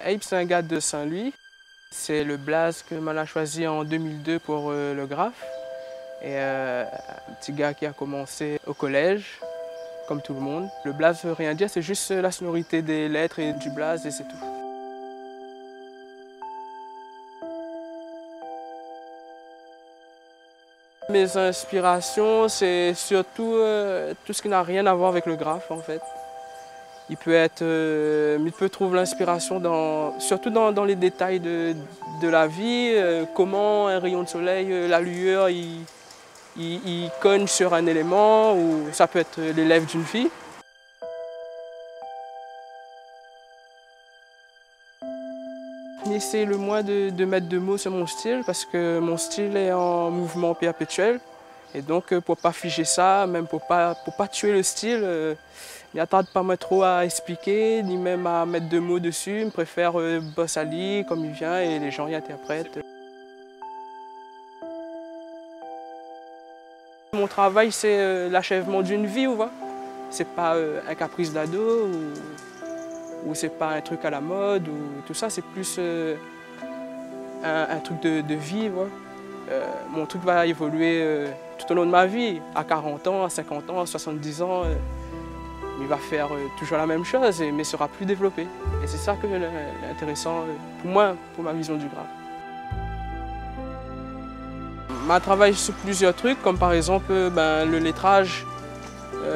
Abe, c'est un gars de Saint-Louis. C'est le blaze que Mal a choisi en 2002 pour le graphe. Et un petit gars qui a commencé au collège, comme tout le monde. Le blaze veut rien dire, c'est juste la sonorité des lettres et du blaze et c'est tout. Mes inspirations, c'est surtout tout ce qui n'a rien à voir avec le graphe en fait. Il peut trouver l'inspiration surtout dans les détails de la vie, comment un rayon de soleil, la lueur, il cogne sur un élément, ou ça peut être les lèvres d'une fille. J'essaie le moins de mettre de mots sur mon style parce que mon style est en mouvement perpétuel. Et donc pour ne pas figer ça, même pour pas tuer le style, il n'attarde pas moi trop à expliquer, ni même à mettre de mots dessus. Je préfère boss Ali comme il vient et les gens y interprètent. Mon travail, c'est l'achèvement d'une vie, vous voyez. C'est pas un caprice d'ado ou c'est pas un truc à la mode ou tout ça, c'est plus un truc de vie, vous voyez. Mon truc va évoluer tout au long de ma vie, à 40 ans, à 50 ans, à 70 ans. Il va faire toujours la même chose, mais sera plus développé. Et c'est ça que est intéressant pour moi, pour ma vision du graphe. Je travaille sur plusieurs trucs, comme par exemple le lettrage.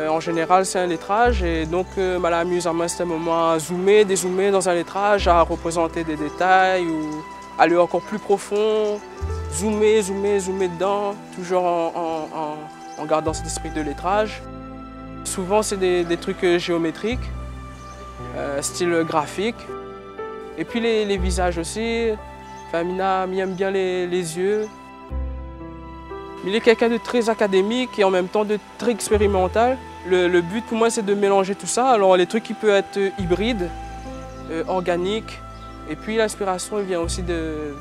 En général, c'est un lettrage et donc m'amuse à un certain moment à zoomer, dézoomer dans un lettrage, à représenter des détails ou aller encore plus profond, zoomer, zoomer, zoomer dedans, toujours en gardant cet esprit de lettrage. Souvent, c'est des trucs géométriques, style graphique. Et puis les visages aussi. Enfin, Mina aime bien les yeux. Il est quelqu'un de très académique et en même temps de très expérimental. Le but pour moi, c'est de mélanger tout ça. Alors les trucs qui peuvent être hybrides, organiques. Et puis l'inspiration vient aussi des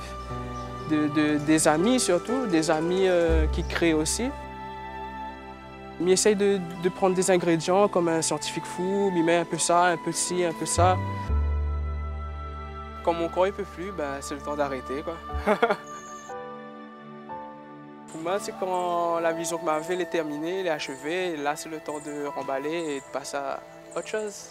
amis surtout, des amis qui créent aussi. Il essaye de prendre des ingrédients comme un scientifique fou, il met un peu ça, un peu ci, un peu ça. Quand mon corps ne peut plus, c'est le temps d'arrêter, quoi. Pour moi, c'est quand la vision que m'avait est terminée, elle est achevée, et là c'est le temps de remballer et de passer à autre chose.